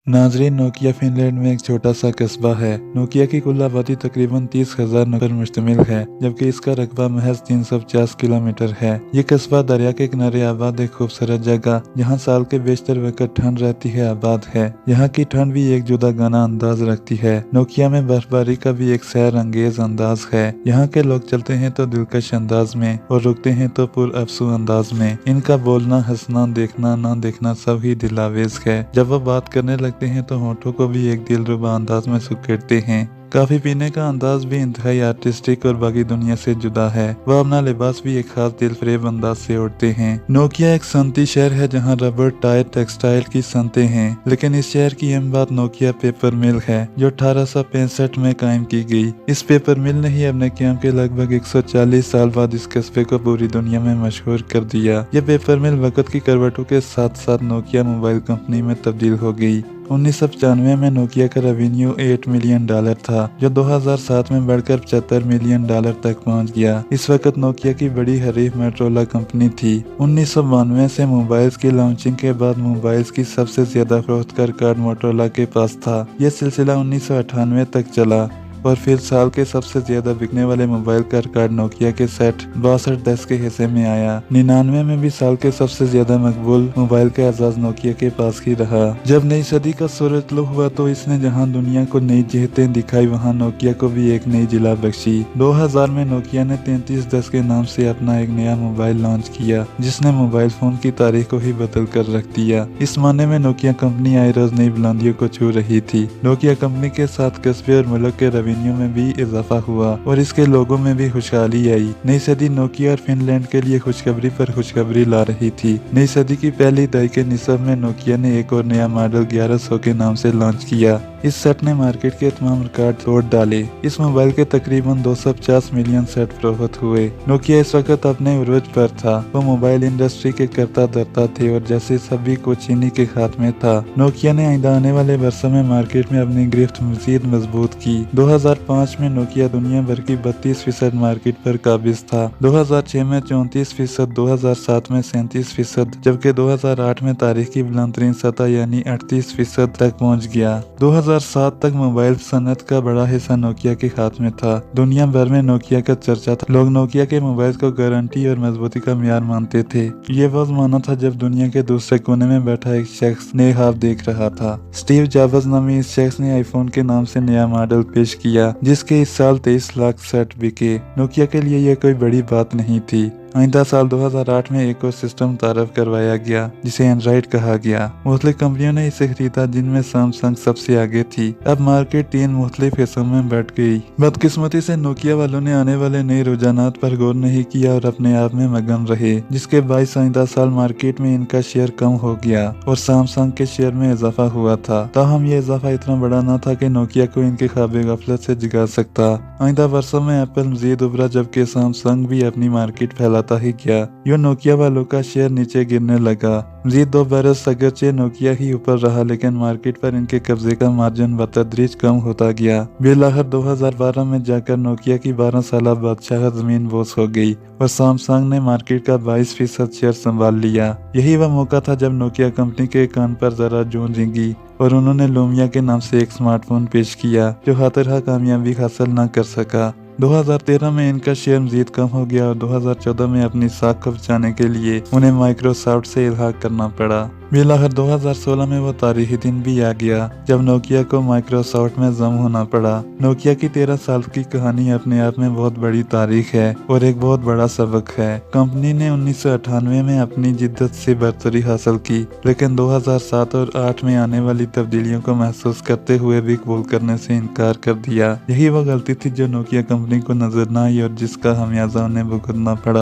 नाजरीन, Nokia Finland में एक छोटा सा कस्बा है। नोकिया की कुल आबादी तकरीबन 30,000 पर मुश्तमिल है, जबकि इसका रकबा महज 350 किलोमीटर है। ये कस्बा दरिया के किनारे आबाद एक खूबसूरत जगह, जहाँ साल के बेशतर वक्त ठंड रहती है, आबाद है। यहाँ की ठंड भी एक जुदा गाना अंदाज रखती है। नोकिया में बर्फबारी का भी एक सैर अंगेज अंदाज है। यहाँ के लोग चलते हैं तो दिलकश अंदाज में और रुकते हैं तो पुरअफ़सू अंदाज में। इनका बोलना, हंसना, देखना, ना देखना सब ही दिलावेज है। जब वो बात करने लगते हैं तो होठों को भी एक दिलरुबा अंदाज में सुखेड़ते हैं। काफी पीने का अंदाज भी इंतहाई आर्टिस्टिक और बाकी दुनिया से जुदा है। वह अपना लिबास भी एक खास दिलफरेब अंदाज से ओढ़ते हैं। नोकिया एक सनती शहर है जहाँ रबर, टायर, टेक्सटाइल की सनतें हैं, लेकिन इस शहर की अहम बात नोकिया पेपर मिल है, जो 1865 में कायम की गई। इस पेपर मिल ने ही अपने क्याम के लगभग 140 साल बाद इस कस्बे को पूरी दुनिया में मशहूर कर दिया। यह पेपर मिल वक्त की करवटों के साथ साथ नोकिया मोबाइल कंपनी में तब्दील हो गई। 1995 में नोकिया का रेवेन्यू $8 मिलियन था, जो 2007 में बढ़कर $75 मिलियन तक पहुंच गया। इस वक्त नोकिया की बड़ी हरीफ मोटोरोला कंपनी थी। 1992 से मोबाइल्स की लॉन्चिंग के बाद मोबाइल्स की सबसे ज्यादा फरोख्त का रिकॉर्ड मोटोरोला के पास था। यह सिलसिला 1998 तक चला और फिर साल के सबसे ज्यादा बिकने वाले मोबाइल का रिकॉर्ड नोकिया के सेट 6210 के हिस्से में आया। 99 में भी साल के सबसे ज्यादा मकबूल मोबाइल का एजाज नोकिया के पास ही रहा। जब नई सदी का सूरज तुलू हुआ तो इसने जहां दुनिया को नई जिहतें दिखाई, वहां नोकिया को भी एक नई जिला बख्शी। 2000 में नोकिया ने 3310 के नाम से अपना एक नया मोबाइल लॉन्च किया, जिसने मोबाइल फोन की तारीख को ही बदल कर रख दिया। इस माने में नोकिया कंपनी आए रोज नई बुलंदियों को छू रही थी। नोकिया कंपनी के साथ कस्बे और मुल्क के रेवेन्यू में भी इजाफा हुआ और इसके लोगों में भी खुशहाली आई। नई सदी नोकिया और फिनलैंड के लिए खुशखबरी पर खुशखबरी ला रही थी। नई सदी की पहली दहाई के निसब में नोकिया ने एक और नया मॉडल 1100 के नाम से लॉन्च किया। इस सेट ने मार्केट के तमाम रिकॉर्ड तोड़ डाले। इस मोबाइल के तकरीबन 250 मिलियन सेट फरोख्त हुए। नोकिया इस वक्त अपने उरूज पर था। वो मोबाइल इंडस्ट्री के करता धरता थे और जैसे सभी कुछ इन्हीं के हाथ में था। नोकिया ने आइंदा आने वाले वर्षों में मार्केट में अपनी गिरफ्त मजीद मजबूत की। 2005 में नोकिया दुनिया भर की 32% मार्केट पर काबिज था। 2006 में 34%, 2007 में 37%, जबकि 2008 में तारीख की बुलंदतरीन सतह यानी 38% तक पहुँच गया। 2007 तक मोबाइल सनत का बड़ा हिस्सा नोकिया के हाथ में था। दुनिया भर में नोकिया का चर्चा था। लोग नोकिया के मोबाइल को गारंटी और मजबूती का मियार मानते थे। ये वो ज़माना था जब दुनिया के दूसरे कोने में बैठा एक शख्स नए ख्वाब देख रहा था। स्टीव जॉब्स नामी इस शख्स ने आईफोन के नाम से नया मॉडल पेश किया, जिसके इस साल 23 लाख सेट बिके। नोकिया के लिए यह कोई बड़ी बात नहीं थी। आइंदा साल 2008 में एक और सिस्टम तारफ करवाया गया, जिसे एंड्रॉइड कहा गया। मुख्तलिफ कंपनियों ने इसे खरीदा, जिनमें सैमसंग सबसे आगे थी। अब मार्केट 3 मुख्तलिफ हिस्सों में बढ़ गई। बदकिस्मती से नोकिया वालों ने आने वाले नए रुझानात पर गौर नहीं किया और अपने आप में मगन रहे, जिसके बाईस आइंदा साल मार्केट में इनका शेयर कम हो गया और सैमसंग के शेयर में इजाफा हुआ था। ताहम ये इजाफा इतना बड़ा न था कि नोकिया को इनके ख्वाब गफलत से जगा सकता। आइंदा वर्षों में एप्पल मजीद उभरा, जबकि सैमसंग भी अपनी मार्केट फैलाता ही गया। यूं नोकिया वालों का शेयर नीचे गिरने लगा। मजीद 2 बरस अगरचे नोकिया ही ऊपर रहा, लेकिन मार्केट पर इनके कब्जे का मार्जिन बतदरीज कम होता गया। बिलाखिर 2012 में जाकर नोकिया की 12 साल बादशाह जमीन बोस हो गई और सैमसंग ने मार्केट का 22% शेयर संभाल लिया। यही वह मौका था जब नोकिया कंपनी के कान पर जरा जूं रेंगी और उन्होंने लूमिया के नाम से एक स्मार्टफोन पेश किया, जो हाथरहा कामयाबी हासिल न कर सका। 2013 में इनका शेयर मजीद कम हो गया और 2014 में अपनी साख को बचाने के लिए उन्हें माइक्रोसॉफ्ट से इल्हाक करना पड़ा। बिलाखिर 2016 में वो तारीखी दिन भी आ गया जब नोकिया को माइक्रोसॉफ्ट में जम होना पड़ा। नोकिया की 13 साल की कहानी अपने आप में बहुत बड़ी तारीख है और एक बहुत बड़ा सबक है। कंपनी ने 1998 में अपनी जिद्दत से बरतरी हासिल की, लेकिन 2007 और 8 में आने वाली तब्दीलियों को महसूस करते हुए भी कबूल करने से इनकार कर दिया। यही वो गलती थी जो नोकिया कंपनी को नजर न आई और जिसका खमियाजा उन्हें भुगतना पड़ा।